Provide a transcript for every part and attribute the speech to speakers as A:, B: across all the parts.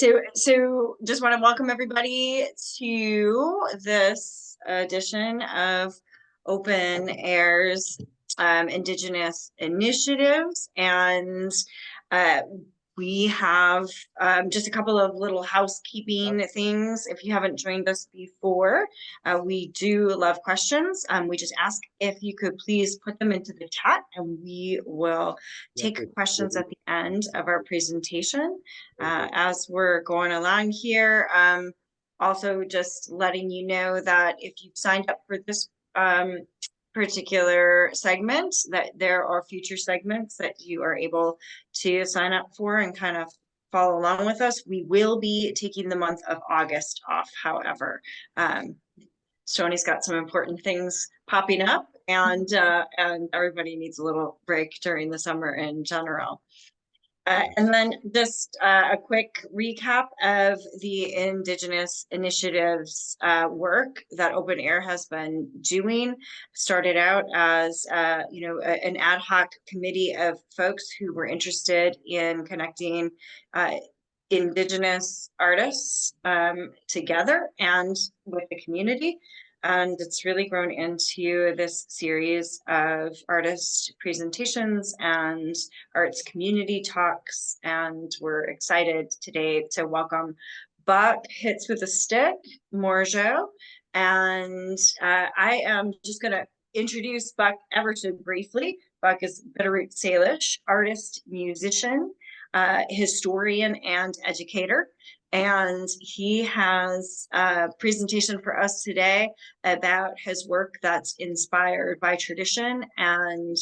A: So just want to welcome everybody to this edition of Open Air's Indigenous Initiatives. And we have just a couple of little housekeeping things. If you haven't joined us before, we do love questions. We just ask if you could please put them into the chat, and we will take questions at the end of our presentation. As we're going along here, also just letting you know that if you've signed up for this particular segment, that there are future segments that you are able to sign up for and kind of follow along with us. We will be taking the month of August off, however. Shoni's got some important things popping up, and everybody needs a little break during the summer in general. And then just a quick recap of the Indigenous Initiatives work that Open Air has been doing. Started out as an ad hoc committee of folks who were interested in connecting Indigenous artists together and with the community. And it's really grown into this series of artist presentations and arts community talks. And we're excited today to welcome Buck Hitswithastick Morjo. And I am just going to introduce Buck ever so briefly. Buck is Bitterroot Salish, artist, musician, historian, and educator. And he has a presentation for us today about his work that's inspired by tradition and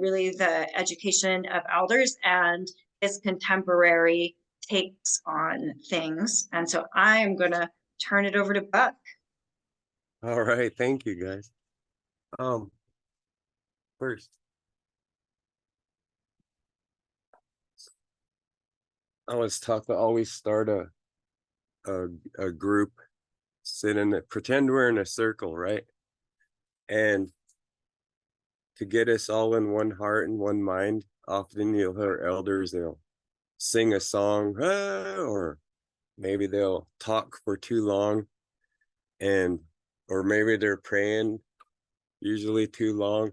A: really the education of elders and his contemporary takes on things. And so I am going to turn it over to Buck.
B: All right, thank you, guys. First, I always start a group, pretend we're in a circle, right? And to get us all in one heart and one mind, often you'll hear elders, they'll sing a song, or maybe they'll talk for too long, or maybe they're praying usually too long.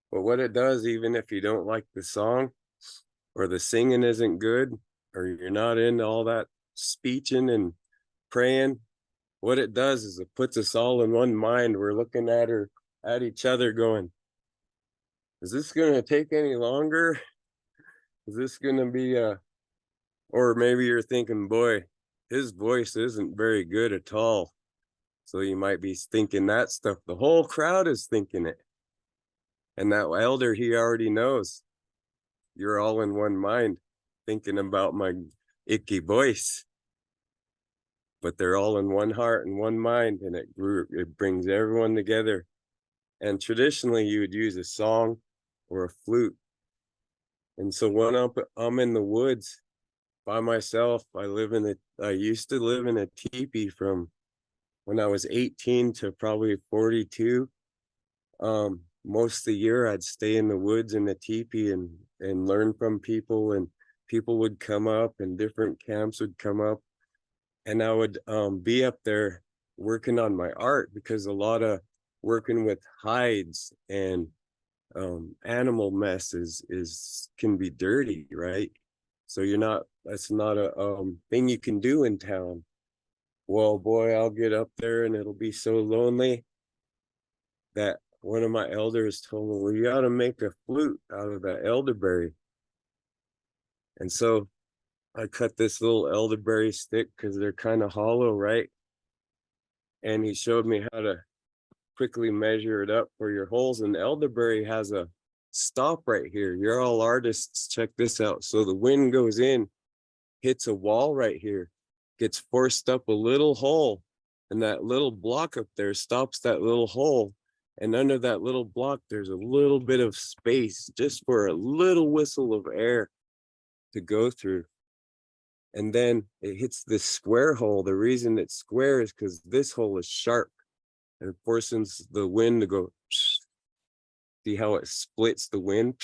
B: But what it does, even if you don't like the song or the singing isn't good, or you're not into all that speeching and praying, what it does is it puts us all in one mind. We're looking at each other going, is this going to take any longer? Is this going to be or maybe you're thinking, boy, his voice isn't very good at all. So you might be thinking that stuff. The whole crowd is thinking it. And that elder, he already knows you're all in one mind thinking about my icky voice. But they're all in one heart and one mind, and it brings everyone together. And traditionally, you would use a song or a flute. And so when I'm in the woods by myself, I used to live in a teepee from when I was 18 to probably 42. Most of the year, I'd stay in the woods in the teepee and learn from people, and people would come up, and different camps would come up. And I would be up there working on my art, because a lot of working with hides and animal messes can be dirty, right? So that's not a thing you can do in town. Well, boy, I'll get up there and it'll be so lonely that one of my elders told me, well, you ought to make a flute out of that elderberry. And so I cut this little elderberry stick, because they're kind of hollow, right? And he showed me how to quickly measure it up for your holes. And the elderberry has a stop right here. You're all artists, check this out. So the wind goes in, hits a wall right here, gets forced up a little hole, and that little block up there stops that little hole. And under that little block, there's a little bit of space just for a little whistle of air to go through. And then it hits this square hole. The reason it's square is because this hole is sharp and it forces the wind to go. See how it splits the wind?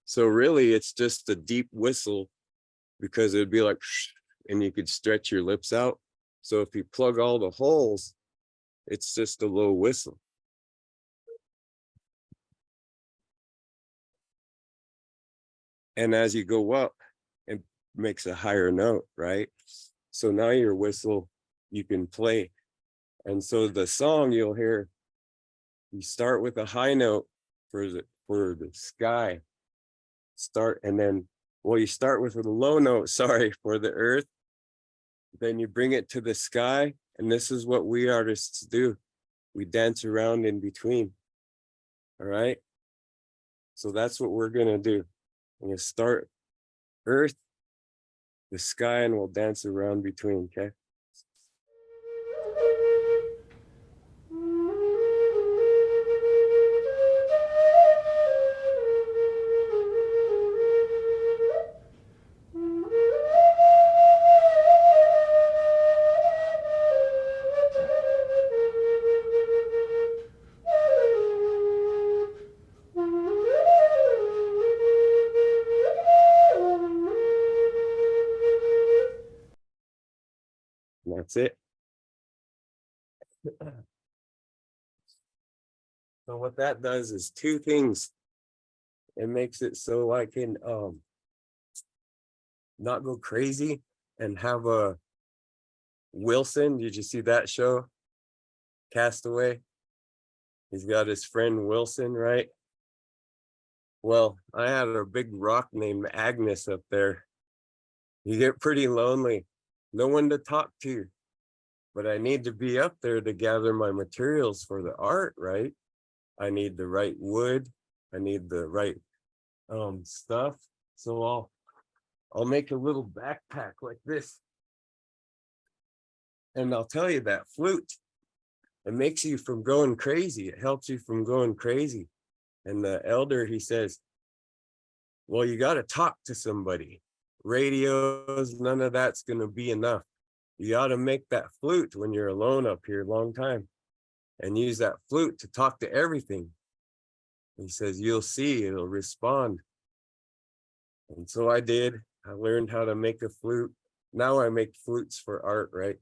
B: So really, it's just a deep whistle, because it'd be like, and you could stretch your lips out. So if you plug all the holes, it's just a low whistle. And as you go up, it makes a higher note, right? So now your whistle, you can play. And so the song you'll hear, you start with a high note for the sky. You start with a low note, sorry, for the earth. Then you bring it to the sky. And this is what we artists do. We dance around in between. All right. So that's what we're going to do. I'm going to start earth, the sky, and we'll dance around between. Okay. And that's it. So what that does is two things. It makes it so I can not go crazy and have a Wilson. Did you see that show? Castaway. He's got his friend Wilson, right? Well, I had a big rock named Agnes up there. You get pretty lonely. No one to talk to. But I need to be up there to gather my materials for the art, right? I need the right wood. I need the right stuff. So I'll make a little backpack like this. And I'll tell you that flute, it makes you from going crazy. It helps you from going crazy. And the elder, he says, well, you got to talk to somebody. Radios, none of that's going to be enough. You got to make that flute when you're alone up here a long time and use that flute to talk to everything. He says, you'll see, it'll respond. And so I did. I learned how to make a flute. Now I make flutes for art, right?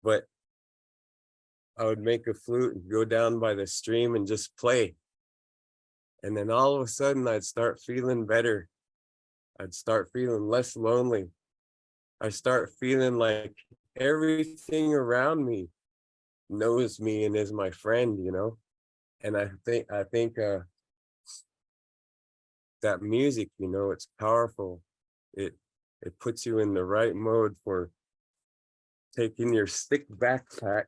B: But I would make a flute and go down by the stream and just play. And then all of a sudden I'd start feeling better. I'd start feeling less lonely. I start feeling like everything around me knows me and is my friend, you know? And I think that music, you know, it's powerful. It puts you in the right mode for taking your stick backpack.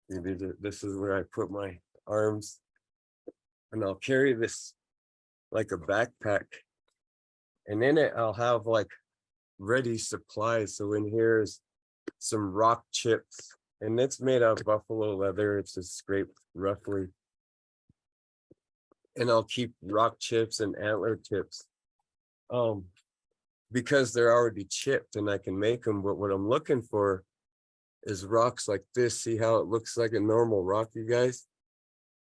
B: This is where I put my arms, and I'll carry this like a backpack. And in it, I'll have like ready supplies. So in here is some rock chips, and it's made out of buffalo leather. It's just scraped roughly. And I'll keep rock chips and antler chips because they're already chipped and I can make them. But what I'm looking for is rocks like this. See how it looks like a normal rock, you guys?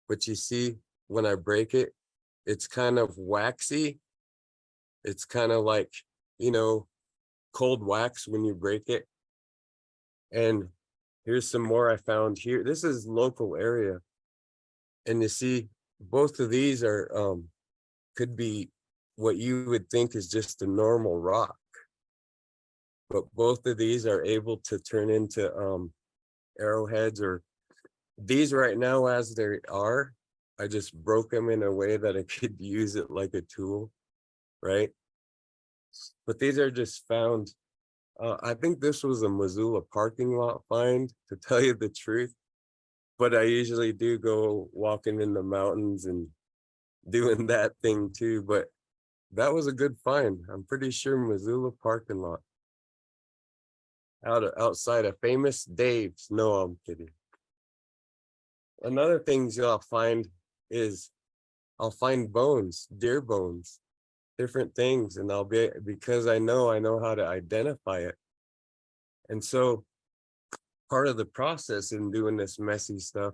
B: But you see, when I break it, it's kind of waxy. It's kind of like, you know, cold wax when you break it. And here's some more I found here. This is local area. And you see, both of these are could be what you would think is just a normal rock. But both of these are able to turn into arrowheads, or these right now as they are, I just broke them in a way that I could use it like a tool, right? But these are just found. I think this was a Missoula parking lot find, to tell you the truth. But I usually do go walking in the mountains and doing that thing too. But that was a good find. I'm pretty sure Missoula parking lot. Outside of Famous Dave's. No, I'm kidding. Another things you'll find is I'll find bones, deer bones, different things, and because I know how to identify it. And so part of the process in doing this messy stuff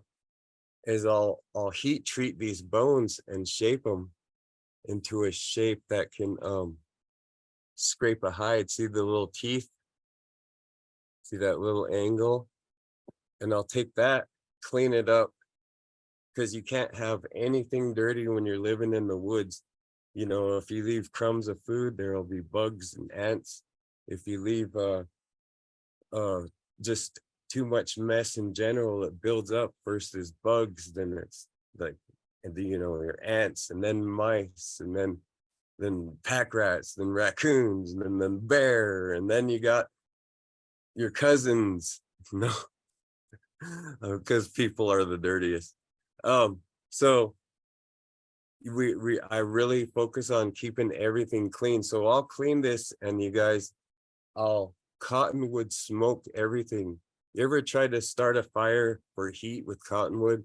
B: is I'll heat treat these bones and shape them into a shape that can scrape a hide, see the little teeth, see that little angle, and I'll take that, clean it up, because you can't have anything dirty when you're living in the woods. You know, if you leave crumbs of food, there'll be bugs and ants. If you leave uh just too much mess in general, it builds up. First there's bugs, then it's like, and then, you know, your ants, and then mice, and then pack rats, then raccoons, and then bear, and then you got your cousins. No, because people are the dirtiest. So I really focus on keeping everything clean. So I'll clean this, and you guys, I'll cottonwood smoke everything. You ever try to start a fire for heat with cottonwood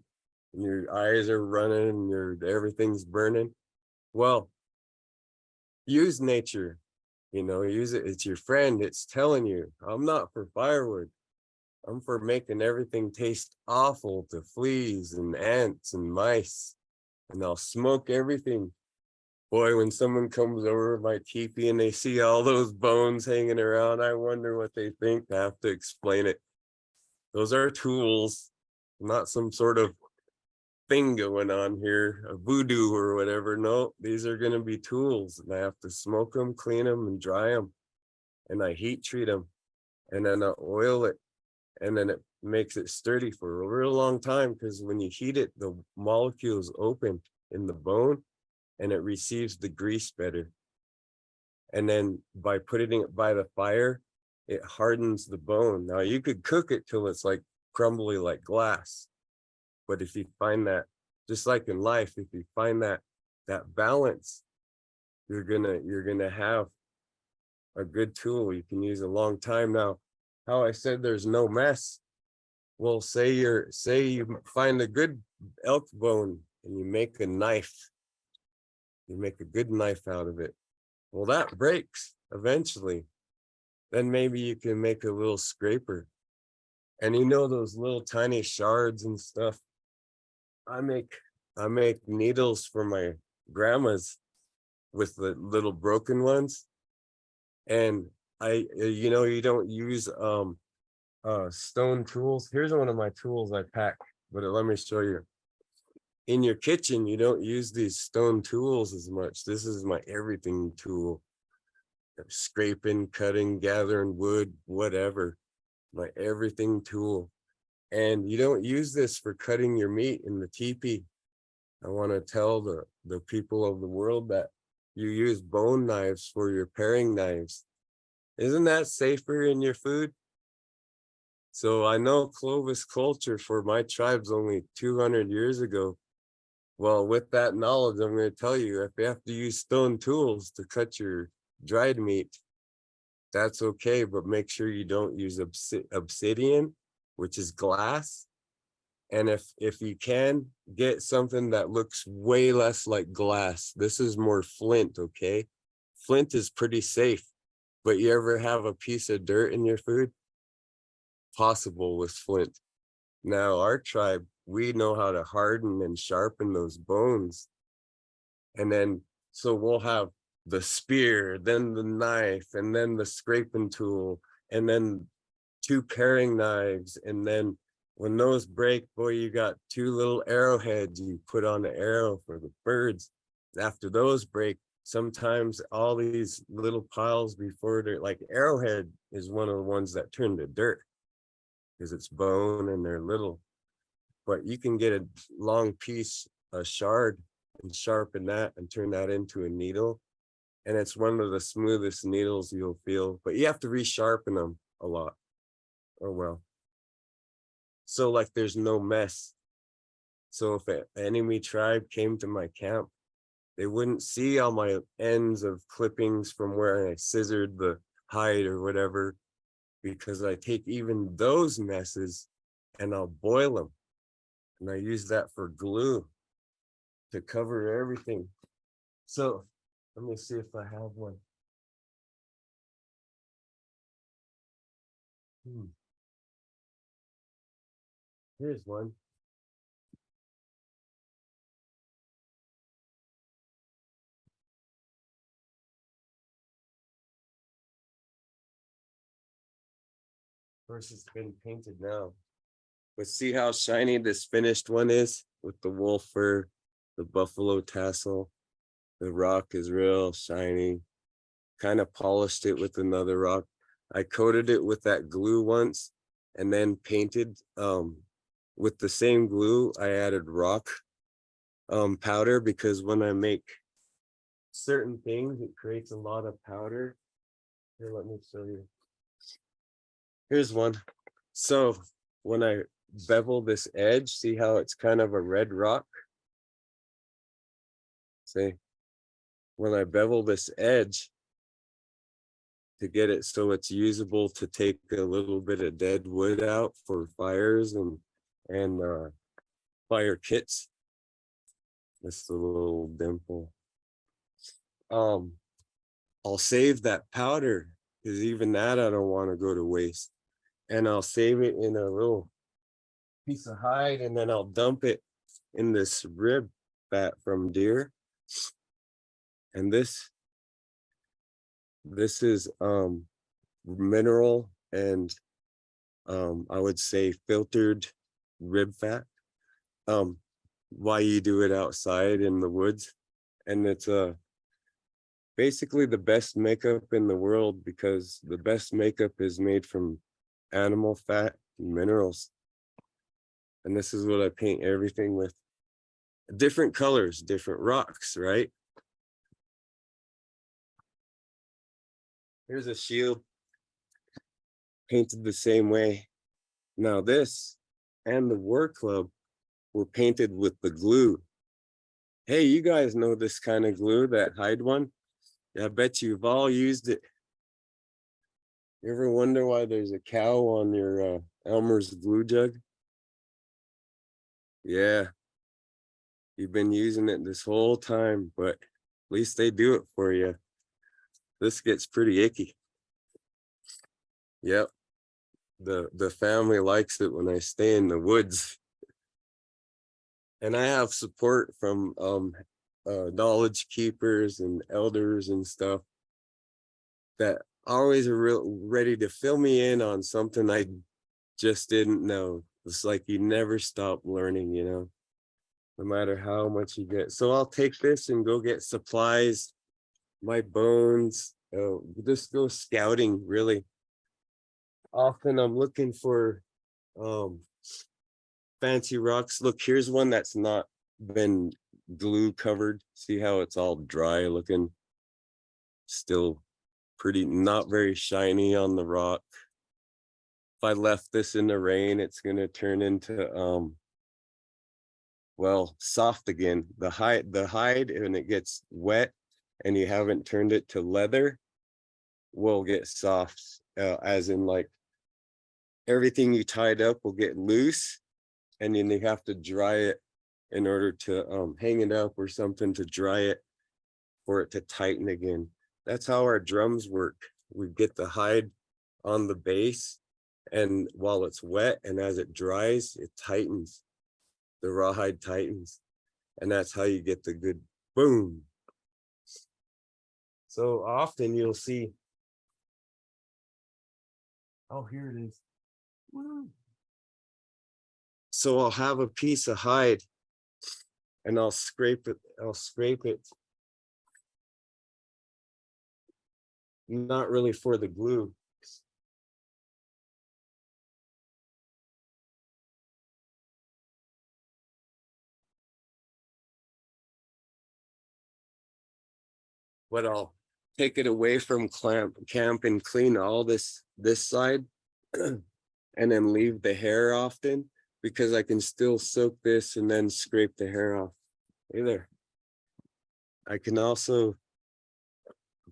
B: and your eyes are running and everything's burning? Well, use nature, you know, use it. It's your friend. It's telling you, I'm not for firewood. I'm for making everything taste awful to fleas and ants and mice. And I'll smoke everything. Boy, when someone comes over my teepee and they see all those bones hanging around, I wonder what they think. I have to explain it. Those are tools, not some sort of thing going on here, a voodoo or whatever. No, these are going to be tools, and I have to smoke them, clean them, and dry them. And I heat treat them, and then I oil it, and then it makes it sturdy for a real long time, because when you heat it, the molecules open in the bone and it receives the grease better. And then by putting it by the fire, it hardens the bone. Now you could cook it till it's like crumbly like glass. But if you find that, just like in life, if you find that balance, you're gonna have a good tool you can use a long time. Now, how I said there's no mess. Well, say you find a good elk bone and you make a knife. You make a good knife out of it. Well, that breaks eventually. Then maybe you can make a little scraper. And you know those little tiny shards and stuff. I make needles for my grandma's with the little broken ones. And you know, you don't use stone tools. Here's one of my tools I pack, but let me show you. In your kitchen, you don't use these stone tools as much. This is my everything tool. Scraping, cutting, gathering wood, whatever. My everything tool. And you don't use this for cutting your meat in the teepee. I want to tell the people of the world that you use bone knives for your paring knives. Isn't that safer in your food? So I know Clovis culture for my tribe's only 200 years ago. Well, with that knowledge, I'm going to tell you, if you have to use stone tools to cut your dried meat, that's okay, but make sure you don't use obsidian, which is glass. And if you can, get something that looks way less like glass. This is more flint, okay? Flint is pretty safe, but you ever have a piece of dirt in your food? Possible with flint. Now, our tribe, we know how to harden and sharpen those bones. And then, so we'll have the spear, then the knife, and then the scraping tool, and then 2 paring knives. And then when those break, boy, you got 2 little arrowheads you put on the arrow for the birds. After those break, sometimes all these little piles before they're like, arrowhead is one of the ones that turn to dirt because it's bone and they're little. But you can get a long piece, a shard, and sharpen that and turn that into a needle. And it's one of the smoothest needles you'll feel, but you have to resharpen them a lot. Oh, well. So like there's no mess. So if an enemy tribe came to my camp, they wouldn't see all my ends of clippings from where I scissored the hide or whatever, because I take even those messes and I'll boil them. And I use that for glue to cover everything. So let me see if I have one. Here's one. course, it's been painted now. But see how shiny this finished one is with the wolf fur, the buffalo tassel. The rock is real shiny. Kind of polished it with another rock. I coated it with that glue once and then painted with the same glue. I added rock powder because when I make certain things, it creates a lot of powder. Here, let me show you. Here's one. So when I bevel this edge, see how it's kind of a red rock? See, when I bevel this edge to get it so it's usable to take a little bit of dead wood out for fires and fire kits. That's the little dimple. I'll save that powder because even that I don't want to go to waste. And I'll save it in a little piece of hide and then I'll dump it in this rib fat from deer. And this is mineral and I would say filtered rib fat. Why you do it outside in the woods. And it's basically the best makeup in the world because the best makeup is made from animal fat and minerals. And this is what I paint everything with. Different colors, different rocks, right? Here's a shield painted the same way. Now this and the war club were painted with the glue. Hey, you guys know this kind of glue, that hide one? I bet you've all used it. You ever wonder why there's a cow on your Elmer's glue jug? Yeah, you've been using it this whole time, but at least they do it for you. This gets pretty icky. Yep, the family likes it when I stay in the woods. And I have support from knowledge keepers and elders and stuff that always are ready to fill me in on something I just didn't know. It's like you never stop learning, you know, no matter how much you get. So I'll take this and go get supplies, my bones, just go scouting, really. Often I'm looking for fancy rocks. Look, here's one that's not been glue covered. See how it's all dry looking? Still pretty, not very shiny on the rock. If I left this in the rain, it's gonna turn into well, soft again. The hide, when it gets wet and you haven't turned it to leather, will get soft, as in like everything you tied up will get loose, and then you have to dry it in order to hang it up or something to dry it for it to tighten again. That's how our drums work. We get the hide on the base, and while it's wet and as it dries, it tightens. The rawhide tightens, and that's how you get the good boom. So often you'll see, oh, here it is. So I'll have a piece of hide and I'll scrape it, not really for the glue. But I'll take it away from camp and clean all this side and then leave the hair often because I can still soak this and then scrape the hair off. Hey there. I can also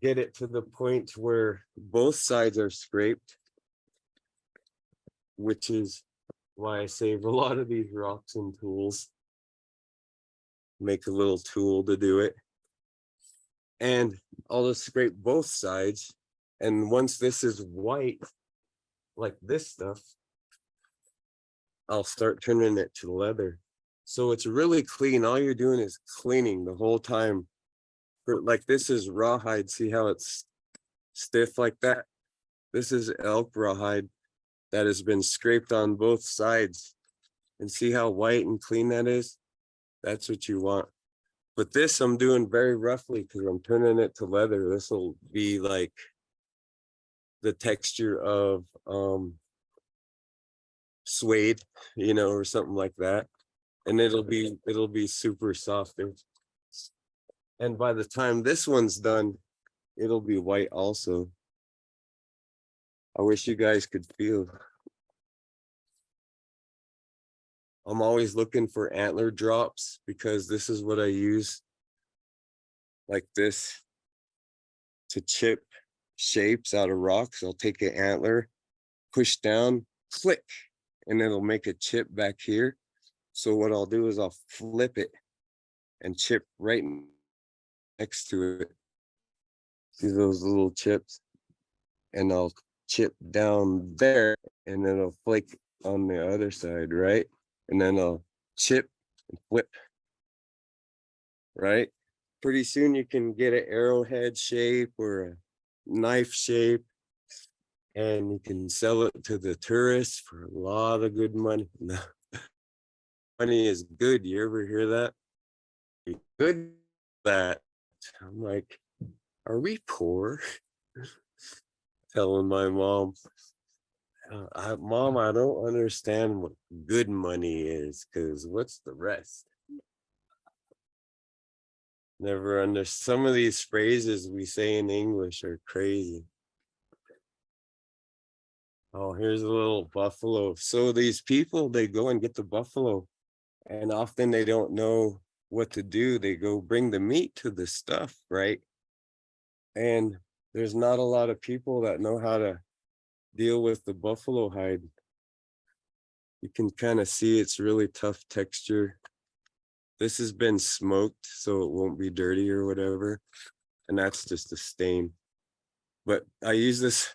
B: get it to the point where both sides are scraped, which is why I save a lot of these rocks and tools. Make a little tool to do it. And I'll just scrape both sides. And once this is white, like this stuff, I'll start turning it to leather. So it's really clean. All you're doing is cleaning the whole time. Like this is rawhide. See how it's stiff like that? This is elk rawhide. that has been scraped on both sides. And see how white and clean that is? That's what you want. But this I'm doing very roughly because I'm turning it to leather. This will be like the texture of suede, you know, or something like that. And it'll be super soft. And by the time this one's done, it'll be white also. I wish you guys could feel. I'm always looking for antler drops because this is what I use, like this, to chip shapes out of rocks. I'll take an antler, push down, click, and it'll make a chip back here. So what I'll do is I'll flip it and chip right next to it. See those little chips? And I'll chip down there and then it'll flake on the other side, right? And then I'll chip and flip, right? Pretty soon you can get an arrowhead shape or a knife shape, and you can sell it to the tourists for a lot of good money. No, money is good. You ever hear that? Good that. I'm like, are we poor? Telling my mom, Mom, I don't understand what good money is, because what's the rest? Never under some of these phrases we say in English are crazy. Oh, here's a little buffalo. So these people, they go and get the buffalo, and often they don't know what to do. They go bring the meat to the stuff, right? And there's not a lot of people that know how to deal with the buffalo hide. You can kind of see it's really tough texture. This has been smoked, so it won't be dirty or whatever. And that's just a stain. But I use this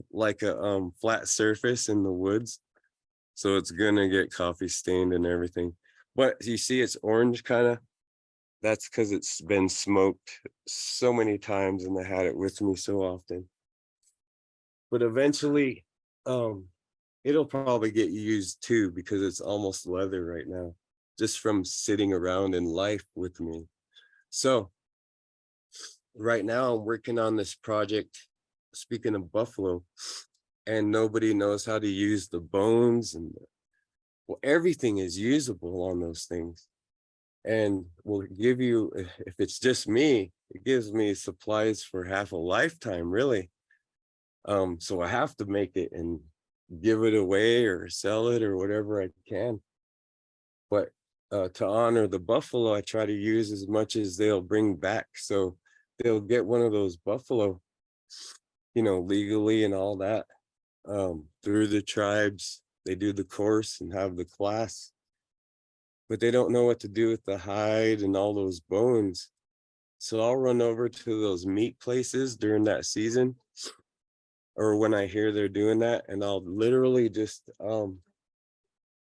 B: like a flat surface in the woods, so it's gonna get coffee stained and everything. But you see it's orange kind of. That's because it's been smoked so many times and I had it with me so often. But eventually, it'll probably get used too because it's almost leather right now, just from sitting around in life with me. So right now I'm working on this project, speaking of buffalo, and nobody knows how to use the bones, and well, everything is usable on those things. And will give you, if it's just me, it gives me supplies for half a lifetime, really. So I have to make it and give it away or sell it or whatever I can. But to honor the buffalo, I try to use as much as they'll bring back. So they'll get one of those buffalo, you know, legally and all that, through the tribes. They do the course and have the class, but they don't know what to do with the hide and all those bones. So I'll run over to those meat places during that season, or when I hear they're doing that, and I'll literally just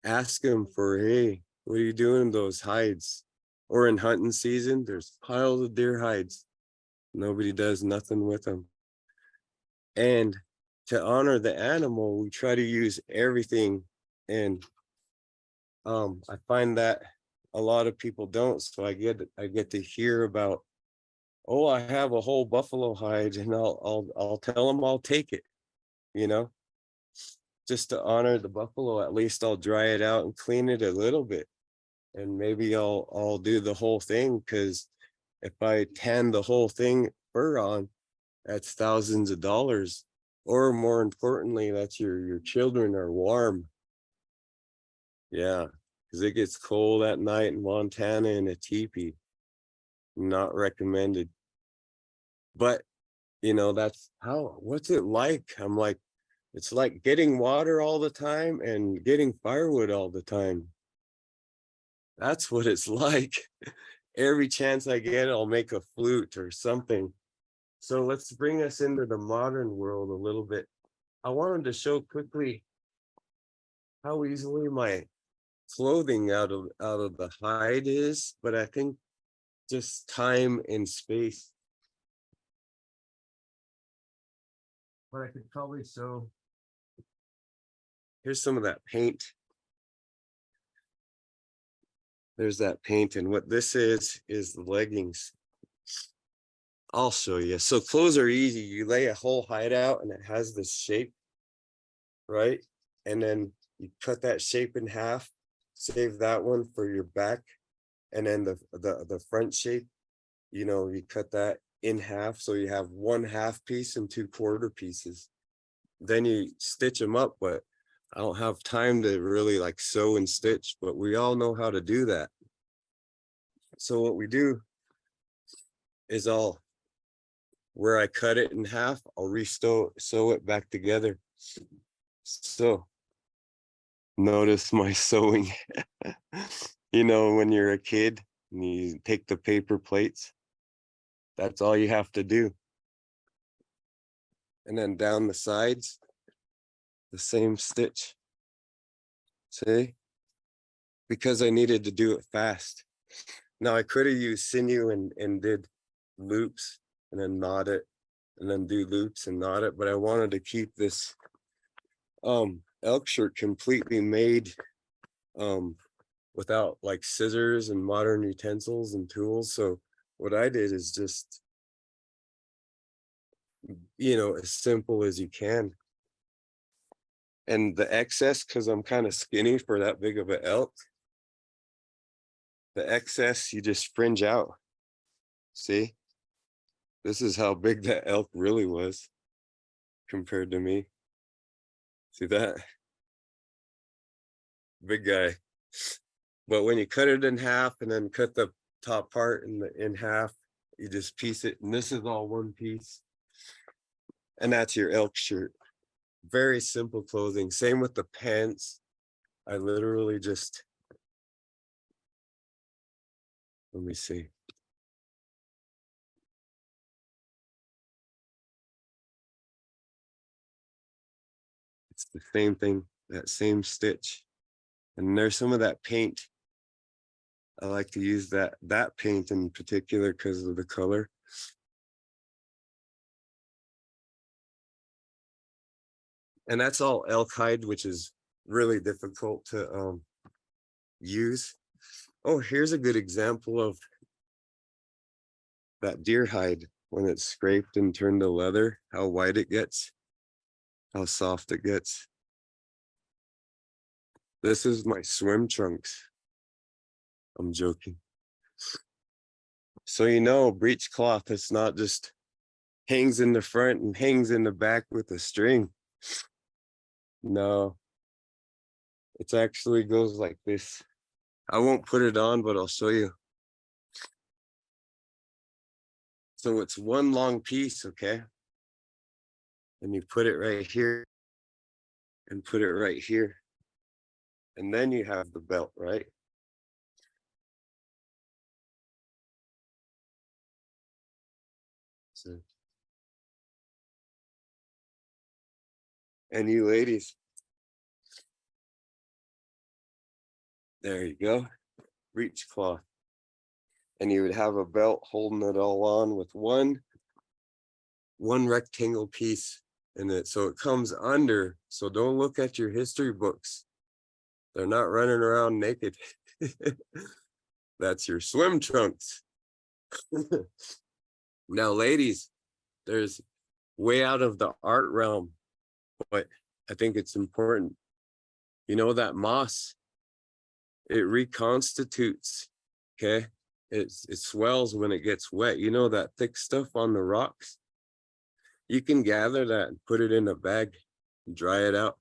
B: ask them for, hey, what are you doing with those hides? Or in hunting season, there's piles of deer hides. Nobody does nothing with them. And to honor the animal, we try to use everything. And I find that a lot of people don't. So I get to hear about, oh, I have a whole buffalo hide, and I'll tell them I'll take it, you know, just to honor the buffalo. At least I'll dry it out and clean it a little bit, and maybe I'll do the whole thing, because if I tan the whole thing fur on, that's thousands of dollars. Or more importantly, that's your children are warm. Yeah, because it gets cold at night in Montana in a teepee. Not recommended. But you know, that's how, what's it like? I'm like, it's like getting water all the time and getting firewood all the time. That's what it's like. Every chance I get, I'll make a flute or something. So let's bring us into the modern world a little bit. I wanted to show quickly how easily my clothing out of the hide is, but I think just time and space. But I could probably show here's some of that paint. There's that paint, and what this is the leggings. I'll show you. So clothes are easy. You lay a whole hide out and it has this shape, right? And then you cut that shape in half, save that one for your back. And then the front shape, you know, you cut that in half. So you have 1/2 piece and 2/4 pieces. Then you stitch them up, but I don't have time to really like sew and stitch, but we all know how to do that. So what we do is where I cut it in half, I'll sew it back together. So notice my sewing. You know, when you're a kid and you take the paper plates, that's all you have to do. And then down the sides, the same stitch. See? Because I needed to do it fast. Now I could have used sinew and did loops and then knot it and then do loops and knot it, but I wanted to keep this elk shirt completely made without like scissors and modern utensils and tools. So what I did is just, you know, as simple as you can. And the excess, because I'm kind of skinny for that big of an elk, the excess you just fringe out. See? This is how big that elk really was compared to me. See that? Big guy. But when you cut it in half and then cut the top part in half, you just piece it. And this is all one piece. And that's your elk shirt. Very simple clothing. Same with the pants. I literally just, let me see. It's the same thing, that same stitch. And there's some of that paint. I like to use that paint in particular because of the color. And that's all elk hide, which is really difficult to use. Oh, here's a good example of that deer hide when it's scraped and turned to leather, how white it gets, how soft it gets. This is my swim trunks. I'm joking. So, you know, breech cloth, it's not just hangs in the front and hangs in the back with a string. No, it actually goes like this. I won't put it on, but I'll show you. So it's one long piece, okay? And you put it right here and put it right here. And then you have the belt, right? So, and you ladies, there you go, breech cloth. And you would have a belt holding it all on with one rectangle piece in it. So it comes under. So don't look at your history books. They're not running around naked. That's your swim trunks. Now, ladies, there's way out of the art realm, but I think it's important. You know that moss, it reconstitutes, okay? It swells when it gets wet. You know that thick stuff on the rocks? You can gather that and put it in a bag, dry it out.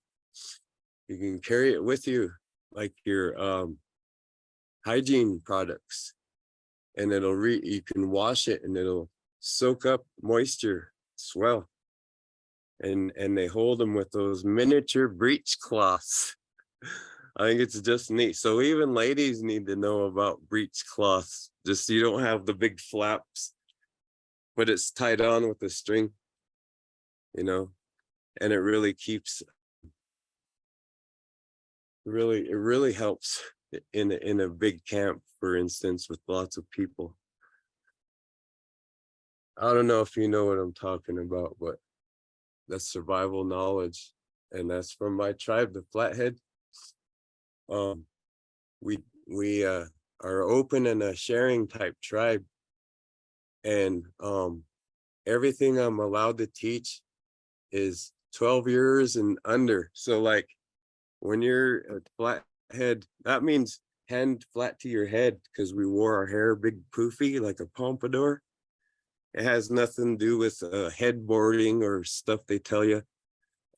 B: You can carry it with you like your hygiene products, and you can wash it and it'll soak up moisture, swell. And they hold them with those miniature breech cloths. I think it's just neat. So even ladies need to know about breech cloths. Just so you don't have the big flaps, but it's tied on with a string, you know, and it really keeps, it really helps in a big camp, for instance, with lots of people. I don't know if you know what I'm talking about, but that's survival knowledge. and that's from my tribe, the Flathead. Um, we are open and a sharing type tribe, and everything I'm allowed to teach is 12 years and under. So like when you're a flathead, that means hand flat to your head, because we wore our hair big poofy like a pompadour. It has nothing to do with headboarding or stuff they tell you.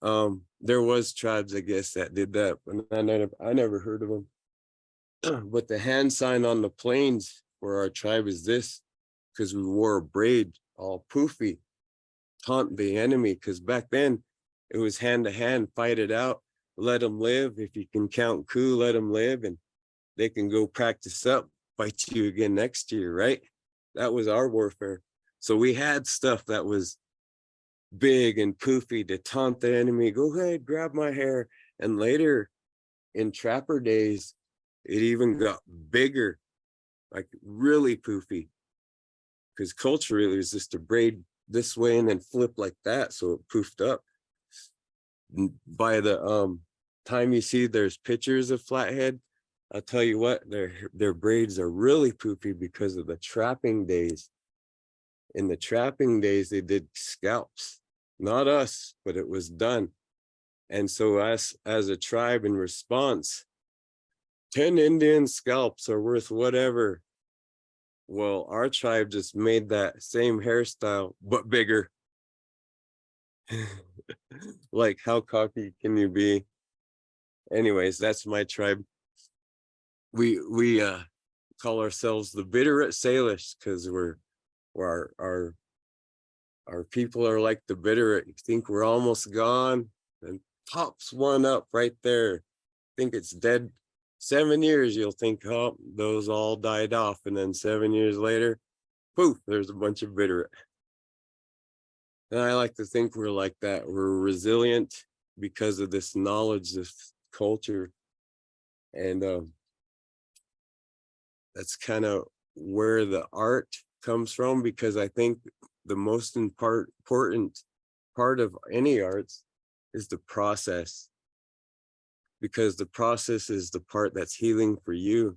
B: There was tribes, I guess, that did that, but I never heard of them. But the hand sign on the plains for our tribe is this, because we wore a braid all poofy, taunt the enemy, because back then it was hand to hand, fight it out, let them live. If you can count coup, let them live, and they can go practice up, fight you again next year, right? That was our warfare. So we had stuff that was big and poofy to taunt the enemy, go ahead, grab my hair. And later in trapper days, it even got bigger, like really poofy, because culturally it was just a braid this way and then flip like that, so it poofed up. By the time you see there's pictures of Flathead, I'll tell you what, their braids are really poofy because of the trapping days. In the trapping days, they did scalps, not us, but it was done. And so us as a tribe, in response, 10 Indian scalps are worth whatever. Well, our tribe just made that same hairstyle, but bigger. Like, how cocky can you be? Anyways, that's my tribe. We call ourselves the Bitterroot Salish, because our people are like the Bitterroot. You think we're almost gone, and pops one up right there. Think it's dead 7 years, you'll think, oh, those all died off. And then 7 years later, poof, there's a bunch of Bitterroot. And I like to think we're like that. We're resilient because of this knowledge, this culture. And that's kind of where the art comes from, because I think the most important part of any arts is the process, because the process is the part that's healing for you.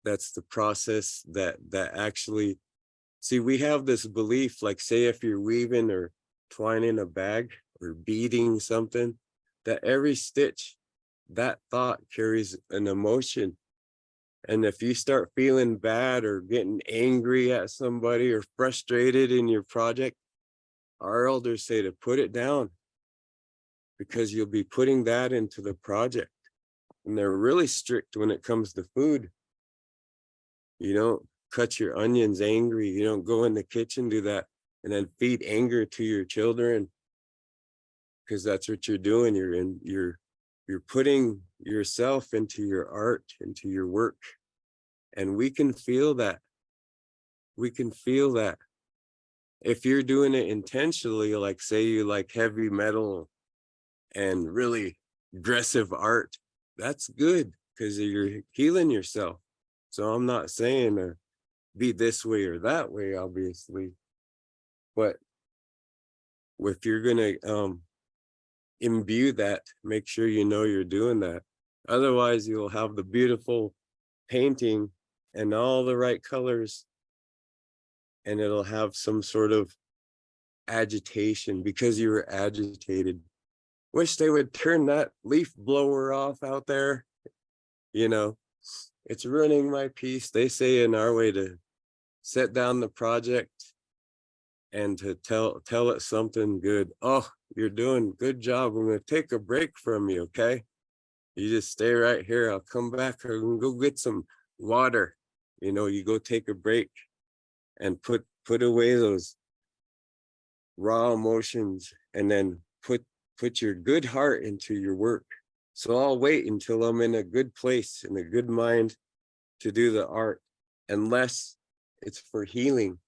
B: That's the process that actually, see, we have this belief, like say if you're weaving or twining a bag or beading something, that every stitch, that thought carries an emotion. And if you start feeling bad or getting angry at somebody or frustrated in your project, our elders say to put it down, because you'll be putting that into the project. And they're really strict when it comes to food. You don't cut your onions angry. You don't go in the kitchen, do that, and then feed anger to your children, because that's what you're doing. You're putting yourself into your art, into your work. And we can feel that. We can feel that. If you're doing it intentionally, like say you like heavy metal and really aggressive art, that's good, because you're healing yourself. So I'm not saying be this way or that way, obviously, but if you're gonna imbue that, make sure you know you're doing that. Otherwise, you'll have the beautiful painting and all the right colors, and it'll have some sort of agitation because you were agitated. Wish they would turn that leaf blower off out there. You know, it's ruining my piece. They say in our way to set down the project and to tell it something good. Oh, you're doing a good job. I'm gonna take a break from you, okay? You just stay right here. I'll come back. I'm gonna go get some water. You know, you go take a break and put away those raw emotions, and then put your good heart into your work. So I'll wait until I'm in a good place, in a good mind to do the art, unless it's for healing.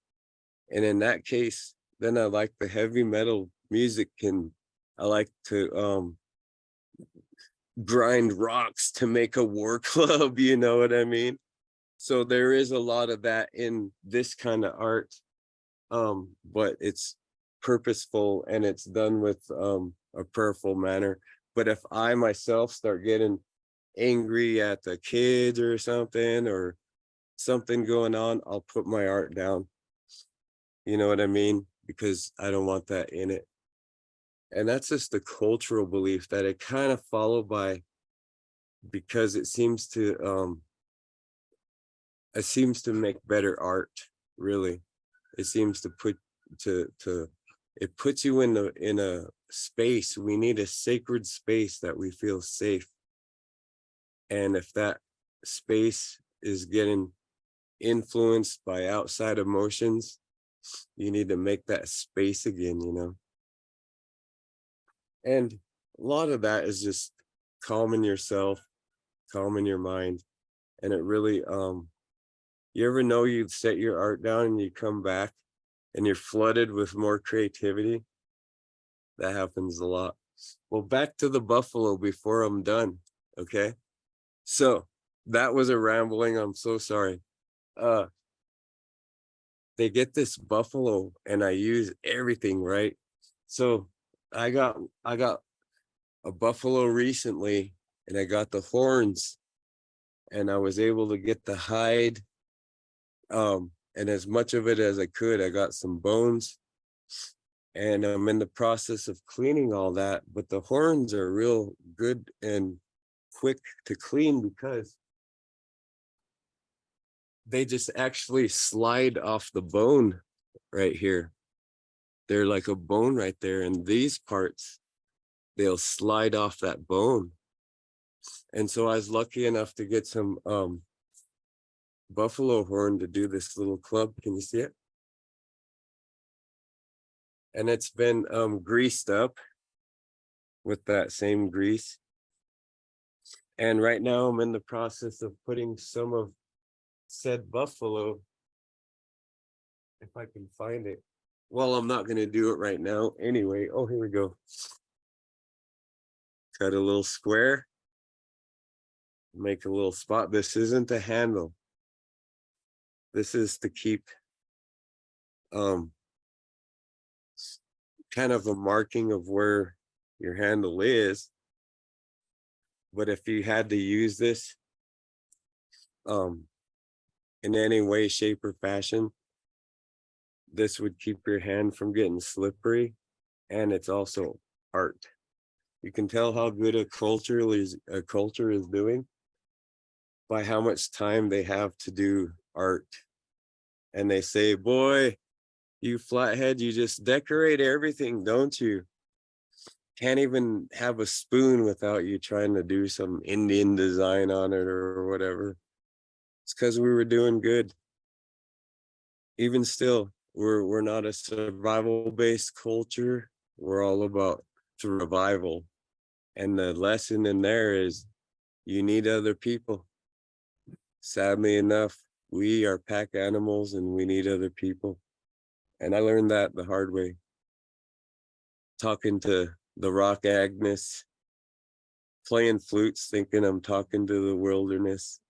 B: And in that case, then I like the heavy metal music, and I like to grind rocks to make a war club, you know what I mean? So there is a lot of that in this kind of art, but it's purposeful and it's done with a prayerful manner. But if I myself start getting angry at the kids or something going on, I'll put my art down. You know what I mean? Because I don't want that in it. And that's just the cultural belief that it kind of followed by, because it seems to make better art, really. It seems to it puts you in a space. We need a sacred space that we feel safe. And if that space is getting influenced by outside emotions, you need to make that space again, you know? And a lot of that is just calming yourself, calming your mind. And it really, you ever know you set your art down and you come back and you're flooded with more creativity? That happens a lot. Well, back to the buffalo before I'm done. Okay. So that was a rambling. I'm so sorry. They get this buffalo and I use everything, right? So I got a buffalo recently and I got the horns and I was able to get the hide, and as much of it as I could. I got some bones and I'm in the process of cleaning all that, but the horns are real good and quick to clean because they just actually slide off the bone right here. They're like a bone right there, and these parts, they'll slide off that bone. And so I was lucky enough to get some buffalo horn to do this little club. Can you see it? And it's been greased up with that same grease. And right now I'm in the process of putting some of said buffalo, if I can find it. Well, I'm not going to do it right now anyway. Oh, here we go. Cut a little square, make a little spot. This isn't a handle. This is to keep kind of a marking of where your handle is. But if you had to use this in any way, shape, or fashion, this would keep your hand from getting slippery. And it's also art. You can tell how good a culture is doing by how much time they have to do art. And they say, boy, you flathead, you just decorate everything, don't you? Can't even have a spoon without you trying to do some Indian design on it or whatever. It's because we were doing good. Even still, we're not a survival-based culture. We're all about survival. And the lesson in there is you need other people. Sadly enough, we are pack animals and we need other people. And I learned that the hard way. Talking to the rock Agnes, playing flutes, thinking I'm talking to the wilderness.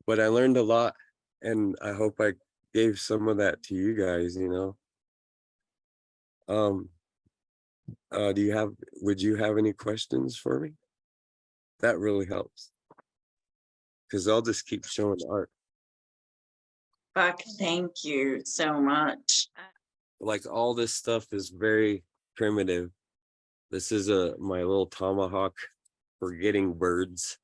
B: But I learned a lot, and I hope I gave some of that to you guys, you know. Would you have any questions for me? That really helps. Because I'll just keep showing art.
A: Buck, thank you so much.
B: Like all this stuff is very primitive. This is my little tomahawk for getting birds.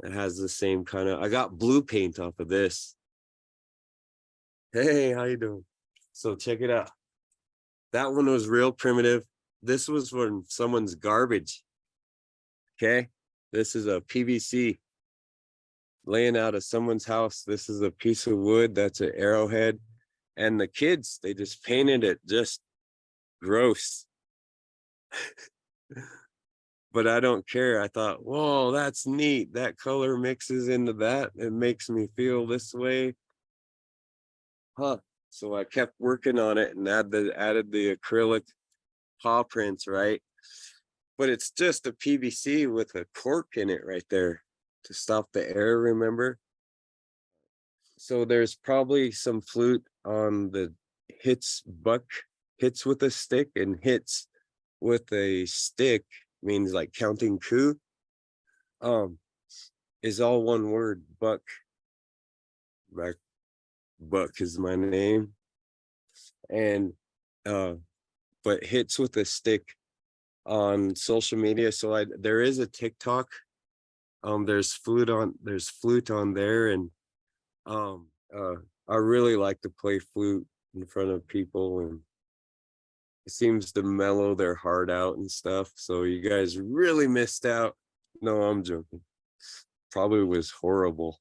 B: It has the same kind of, I got blue paint off of this. Hey, how you doing? So check it out. That one was real primitive. This was from someone's garbage. Okay. This is a PVC laying out of someone's house. This is a piece of wood. That's an arrowhead. And the kids, they just painted it just gross. But I don't care. I thought, whoa, that's neat. That color mixes into that. It makes me feel this way. Huh. So I kept working on it and added the acrylic paw prints, right? But it's just a PVC with a cork in it right there to stop the air, remember? So there's probably some flute on the Hitswithastick and hits with a stick means like counting coup, um, is all one word. Buck. Like Buck is my name. And but hits with a stick on social media. So there is a TikTok. There's flute on there, and um uh I really like to play flute in front of people, and it seems to mellow their heart out and stuff. So you guys really missed out. No, I'm joking. Probably was horrible.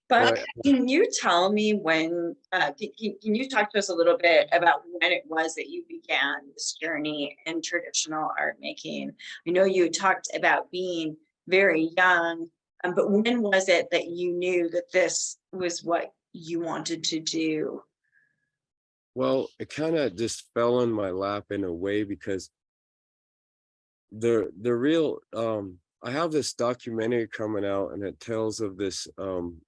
A: But
B: But
A: can you tell me when, can you talk to us a little bit about when it was that you began this journey in traditional art making? I know you talked about being very young, but when was it that you knew that this was what you wanted to do?
B: well, it kind of just fell in my lap in a way, because the real I have this documentary coming out, and it tells of this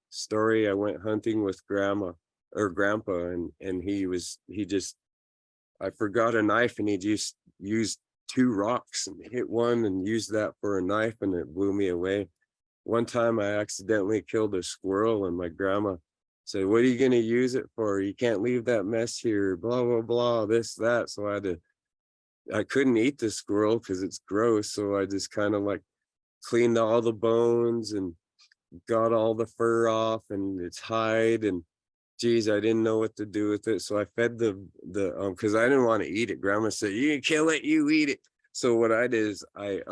B: story. I went hunting with grandpa, and he just, I forgot a knife, and he just used two rocks and hit one and used that for a knife, and it blew me away. One time I accidentally killed a squirrel, and my grandma said, "What are you going to use it for? You can't leave that mess here, blah blah blah, this that." So I couldn't eat the squirrel because it's gross. So I just kind of like cleaned all the bones and got all the fur off and its hide. And geez, I didn't know what to do with it. So I fed the because I didn't want to eat it. Grandma said, "You can't let you eat it." So what I did is I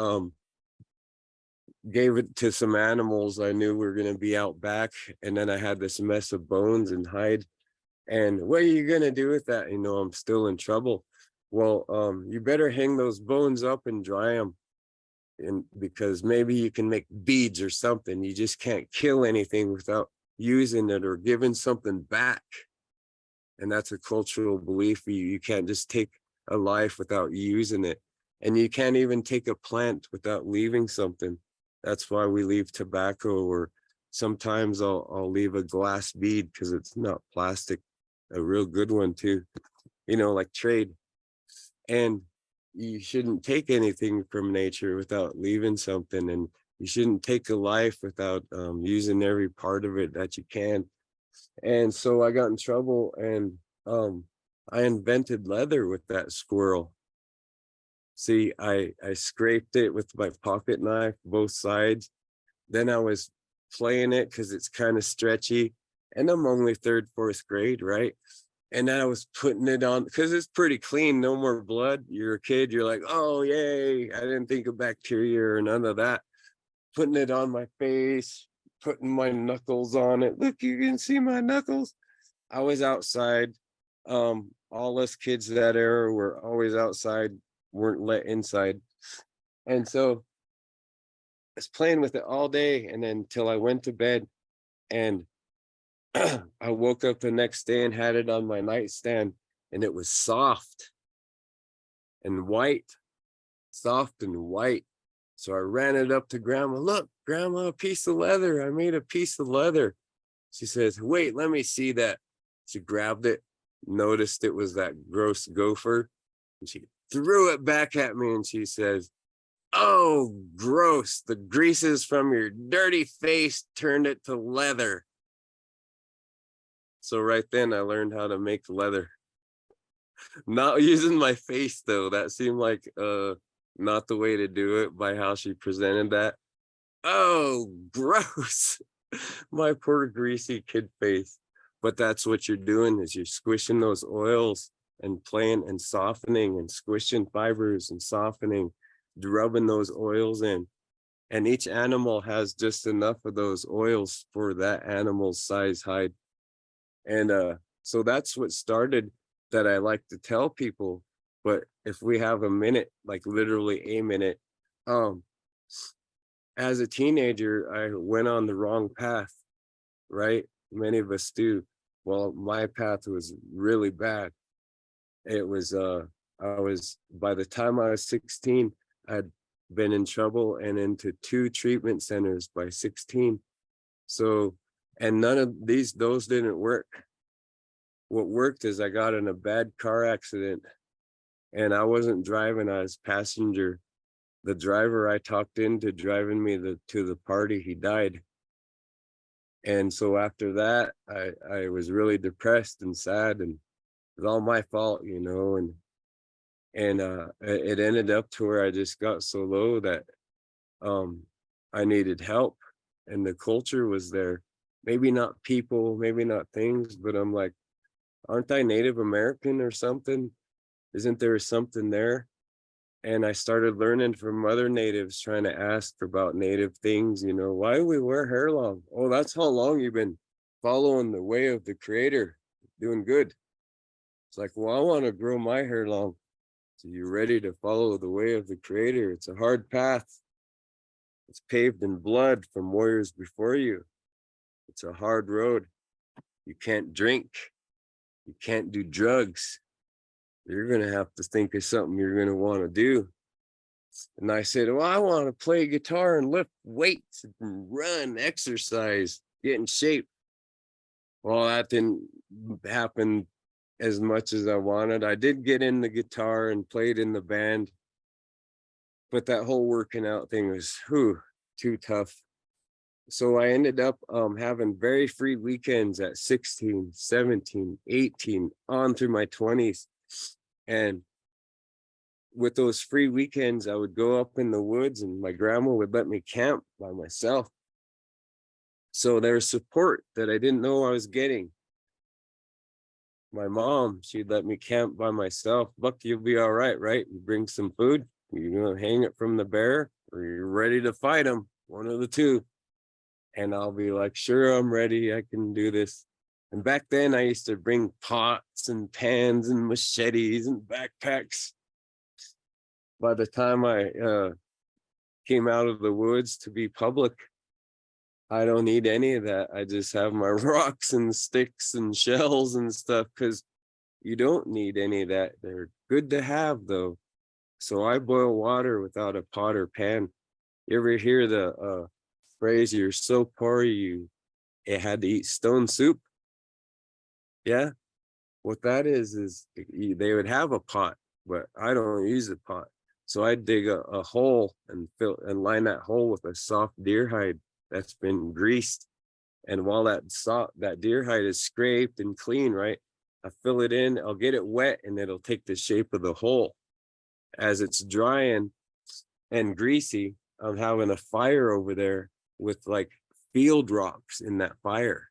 B: gave it to some animals I knew were gonna be out back. And then I had this mess of bones and hide. And what are you gonna do with that? I'm still in trouble. Well, you better hang those bones up and dry them, and because maybe you can make beads or something. You just can't kill anything without using it or giving something back. And that's a cultural belief. You can't just take a life without using it. And you can't even take a plant without leaving something. That's why we leave tobacco, or sometimes I'll leave a glass bead because it's not plastic, a real good one too, like trade. And you shouldn't take anything from nature without leaving something. And you shouldn't take a life without using every part of it that you can. And so I got in trouble, and I invented leather with that squirrel. See, I scraped it with my pocket knife, both sides. Then I was playing it because it's kind of stretchy. And I'm only third, fourth grade, right? And then I was putting it on because it's pretty clean, no more blood. You're a kid, you're like, oh, yay. I didn't think of bacteria or none of that. Putting it on my face, putting my knuckles on it. Look, you can see my knuckles. I was outside. All us kids that era were always outside, weren't let inside. And so I was playing with it all day, and then till I went to bed. And I woke up the next day and had it on my nightstand, and it was soft and white, soft and white. So I ran it up to grandma. Look, grandma, a piece of leather. I made a piece of leather. She says, wait, let me see that. She grabbed it, noticed it was that gross gopher, and she threw it back at me, and she says, oh, gross. The greases from your dirty face turned it to leather. So right then I learned how to make leather. Not using my face though. That seemed like not the way to do it by how she presented that. Oh, gross. My poor greasy kid face. But that's what you're doing, is you're squishing those oils and playing and softening and squishing fibers and softening, rubbing those oils in. And each animal has just enough of those oils for that animal's size hide. And so that's what started, that I like to tell people. But if we have a minute, like literally a minute, um, as a teenager, I went on the wrong path, right? Many of us do. Well, my path was really bad. It was I was, by the time I was 16, I'd been in trouble and into 2 treatment centers by 16. So, and none of those didn't work. What worked is I got in a bad car accident and I wasn't driving, I was passenger. The driver I talked into driving me to the party, he died. And so after that, I was really depressed and sad, and it was all my fault, you know, and it ended up to where I just got so low that um I needed help, and the culture was there. Maybe not people, maybe not things, but I'm like, aren't I Native American or something? Isn't there something there? And I started learning from other natives, trying to ask about native things, you know, why do we wear hair long? Oh, that's how long you've been following the way of the creator, doing good. It's like, well, I want to grow my hair long. So you're ready to follow the way of the creator. It's a hard path. It's paved in blood from warriors before you. It's a hard road. You can't drink. You can't do drugs. You're going to have to think of something you're going to want to do. And I said, well, I want to play guitar and lift weights and run, exercise, get in shape. Well, that didn't happen as much as I wanted. I did get in the guitar and played in the band, but that whole working out thing was too tough. So I ended up having very free weekends at 16, 17, 18, on through my 20s. And with those free weekends, I would go up in the woods, and my grandma would let me camp by myself. So there's support that I didn't know I was getting. My mom, she'd let me camp by myself. Buck, you'll be all right, right? You bring some food, you're gonna hang it from the bear, or you're ready to fight him, one of the two. And I'll be like, sure, I'm ready, I can do this. And back then I used to bring pots and pans and machetes and backpacks. By the time I came out of the woods to be public, I don't need any of that. I just have my rocks and sticks and shells and stuff, because you don't need any of that. They're good to have, though. So I boil water without a pot or pan. You ever hear the phrase, you're so poor it had to eat stone soup? Yeah. What that is they would have a pot, but I don't use a pot. So I dig a hole and line that hole with a soft deer hide that's been greased. And while that deer hide is scraped and clean, right, I fill it in, I'll get it wet, and it'll take the shape of the hole. As it's drying and greasy, I'm having a fire over there with like field rocks in that fire,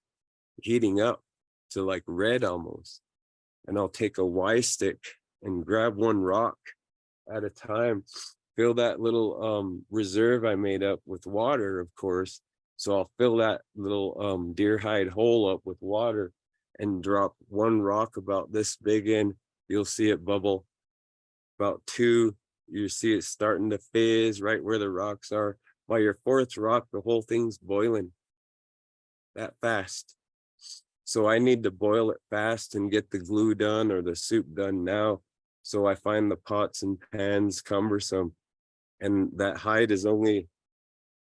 B: heating up to like red almost. And I'll take a Y stick and grab one rock at a time, fill that little reserve I made up with water, of course. So I'll fill that little deer hide hole up with water and drop one rock about this big in. You'll see it bubble. About two, you see it starting to fizz right where the rocks are. By your fourth rock, the whole thing's boiling that fast. So I need to boil it fast and get the glue done or the soup done now. So I find the pots and pans cumbersome. And that hide is only,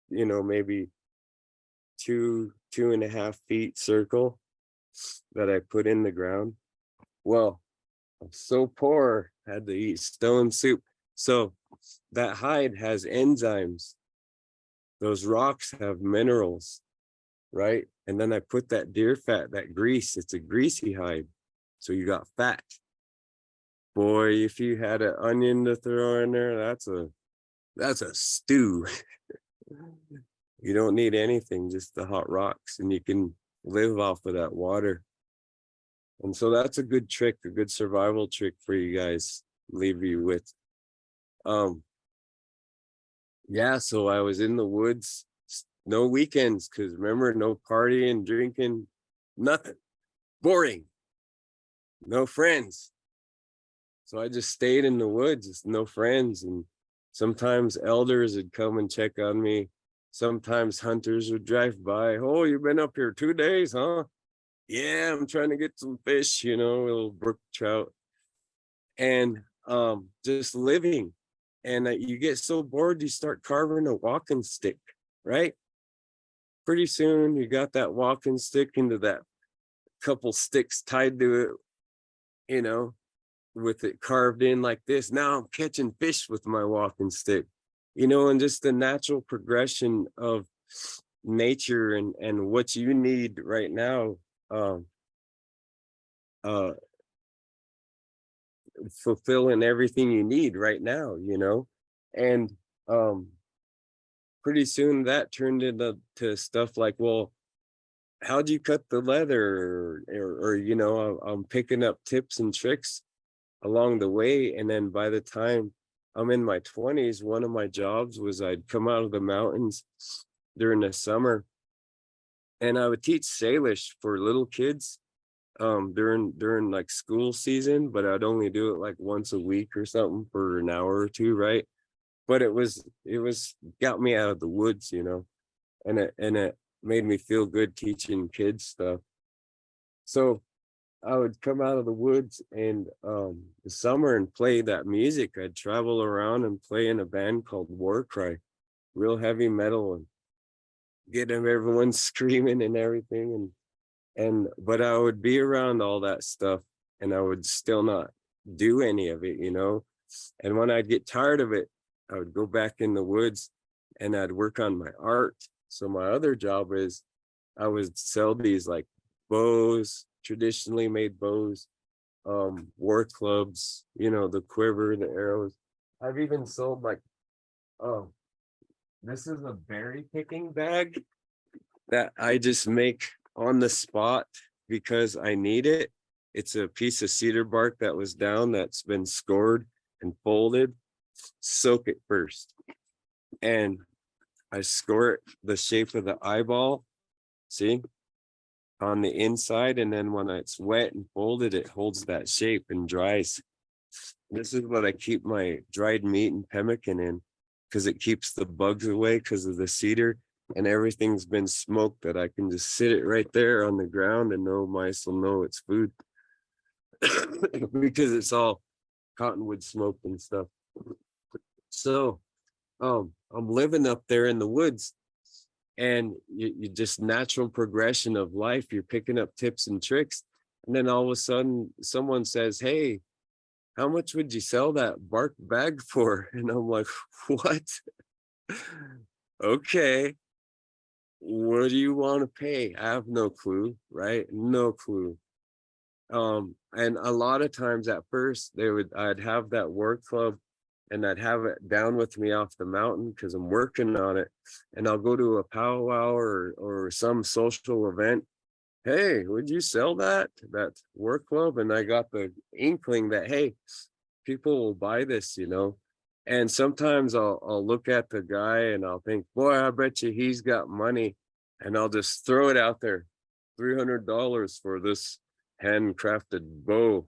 B: maybe 2.5 feet circle that I put in the ground. Well, I'm so poor, had to eat stone soup. So that hide has enzymes. Those rocks have minerals, right? And then I put that deer fat, that grease, it's a greasy hide. So you got fat. Boy, if you had an onion to throw in there, that's a stew. You don't need anything, just the hot rocks, and you can live off of that water. And so that's a good trick, a good survival trick for you guys, leave you with. Yeah, so I was in the woods, no weekends, because remember, no partying, drinking, nothing. Boring. No friends. So I just stayed in the woods, just no friends. And sometimes elders would come and check on me. Sometimes hunters would drive by. Oh, you've been up here 2 days, huh? Yeah, I'm trying to get some fish, little brook trout. And just living. And you get so bored, you start carving a walking stick, right? Pretty soon you got that walking stick into that couple sticks tied to it, with it carved in like this. Now I'm catching fish with my walking stick, and just the natural progression of nature and what you need right now, um uh fulfilling everything you need right now, and um pretty soon that turned into stuff like, well, how'd you cut the leather, or I'm picking up tips and tricks along the way. And then by the time I'm in my 20s, one of my jobs was I'd come out of the mountains during the summer and I would teach Salish for little kids during like school season, but I'd only do it like once a week or something for an hour or two, right? But it was got me out of the woods, and it made me feel good teaching kids stuff. So I would come out of the woods and the summer and play that music. I'd travel around and play in a band called War Cry, real heavy metal, and get everyone screaming and everything. And but I would be around all that stuff and I would still not do any of it. And when I'd get tired of it, I would go back in the woods and I'd work on my art. So my other job is I would sell these like bows, traditionally made bows, war clubs, the quiver, the arrows. I've even sold like, oh, this is a berry picking bag that I just make on the spot because I need it. It's a piece of cedar bark that was down that's been scored and folded. Soak it first. And I score it the shape of the eyeball, see, on the inside. And then when it's wet and folded, it holds that shape and dries. This is what I keep my dried meat and pemmican in because it keeps the bugs away because of the cedar, and everything's been smoked that I can just sit it right there on the ground and no mice will know it's food because it's all cottonwood smoked and stuff. So I'm living up there in the woods, and you just natural progression of life. You're picking up tips and tricks, and then all of a sudden someone says, "Hey, how much would you sell that bark bag for?" And I'm like, "What? Okay, what do you want to pay?" I have no clue, right? No clue. And a lot of times at first I'd have that work club and I'd have it down with me off the mountain because I'm working on it. And I'll go to a powwow or some social event. "Hey, would you sell that work club?" And I got the inkling that, hey, people will buy this. And sometimes I'll look at the guy and I'll think, boy, I bet you he's got money. And I'll just throw it out there. $300 for this handcrafted bow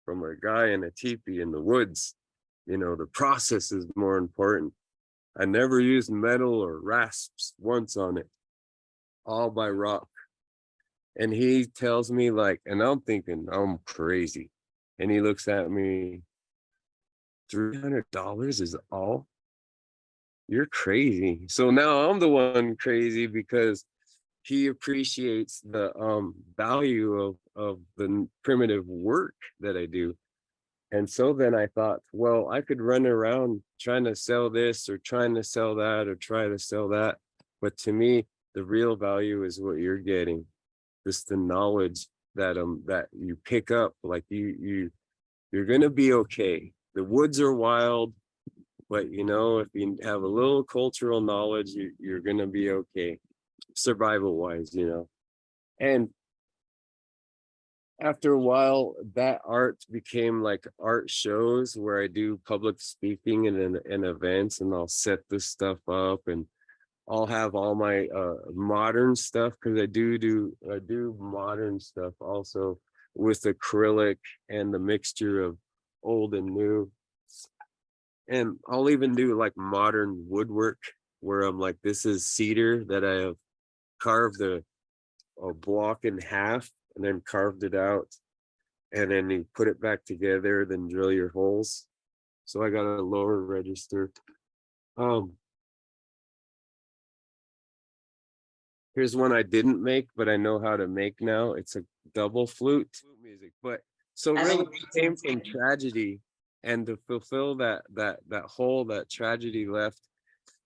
B: from a guy in a teepee in the woods. The process is more important. I never used metal or rasps once on it, all by rock. And he tells me like, and I'm thinking I'm crazy. And he looks at me, $300 is all? You're crazy. So now I'm the one crazy because he appreciates the value of the primitive work that I do. And so then I thought, well, I could run around trying to sell this or trying to sell that or try to sell that. But to me, the real value is what you're getting. Just the knowledge that you pick up. Like you're gonna be okay. The woods are wild, but if you have a little cultural knowledge, you're gonna be okay, survival wise. And after a while, that art became like art shows where I do public speaking and events, and I'll set this stuff up, and I'll have all my modern stuff because I do modern stuff also with acrylic and the mixture of old and new. And I'll even do like modern woodwork where I'm like, this is cedar that I have carved a block in half and then carved it out. And then you put it back together, then drill your holes. So I got a lower register. Um, Here's one I didn't make, but I know how to make now. It's a double flute music, but So
A: I
B: really
A: think
B: it came from tragedy, and to fulfill that hole that tragedy left,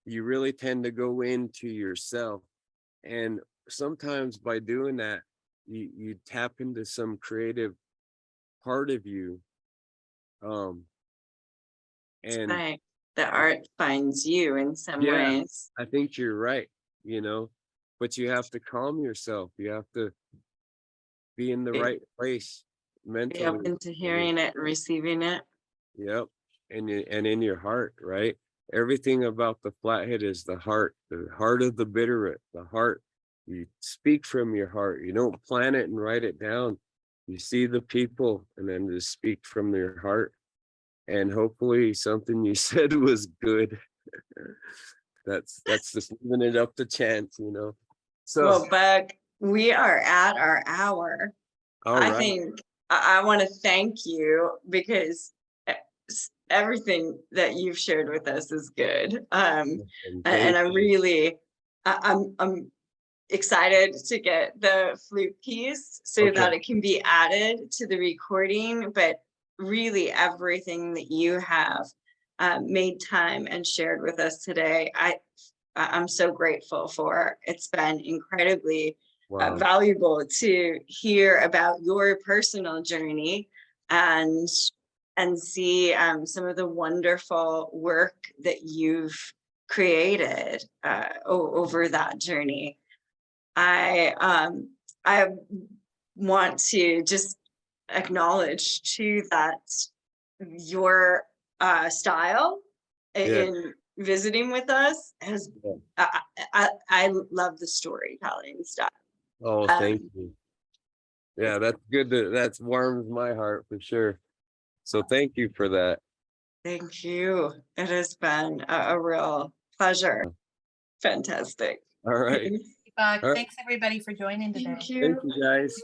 B: you really tend to go into yourself. And sometimes by doing that, you tap into some creative part of you. And
A: right. The art finds you in some
B: yeah,
A: ways.
B: I think you're right, you know, but you have to calm yourself. You have to be in the
A: Be,
B: right place
A: be
B: mentally.
A: open to
B: I mean,
A: hearing it and receiving it.
B: yep. And in your heart, right? Everything about the flathead is the heart of the bitterroot, the heart. You speak from your heart. You don't plan it and write it down. You see the people and then just speak from your heart. And hopefully something you said was good. That's just leaving it up to chance, you know. So,
A: Well, Buck, we are at our hour.
B: all
A: I
B: right.
A: think I want to thank you because everything that you've shared with us is good.
B: And
A: And
B: thank
A: I'm
B: you.
A: really, I'm excited to get the flute piece so
B: Okay.
A: that it can be added to the recording. But really, everything that you have made time and shared with us today, I'm so grateful for. It's been incredibly
B: Wow.
A: valuable to hear about your personal journey and see some of the wonderful work that you've created over that journey. I want to just acknowledge too that your style
B: Yeah.
A: in visiting with us has
B: Yeah.
A: I love the storytelling stuff.
B: Oh, thank
A: Um,
B: you. Yeah, that's good. That warms my heart for sure. So thank you for that.
A: Thank you. It has been a real pleasure. Fantastic.
B: All right.
C: Buck.
B: All right.
C: Thanks everybody for joining today.
A: Thank
B: Thank
A: you.
B: you guys.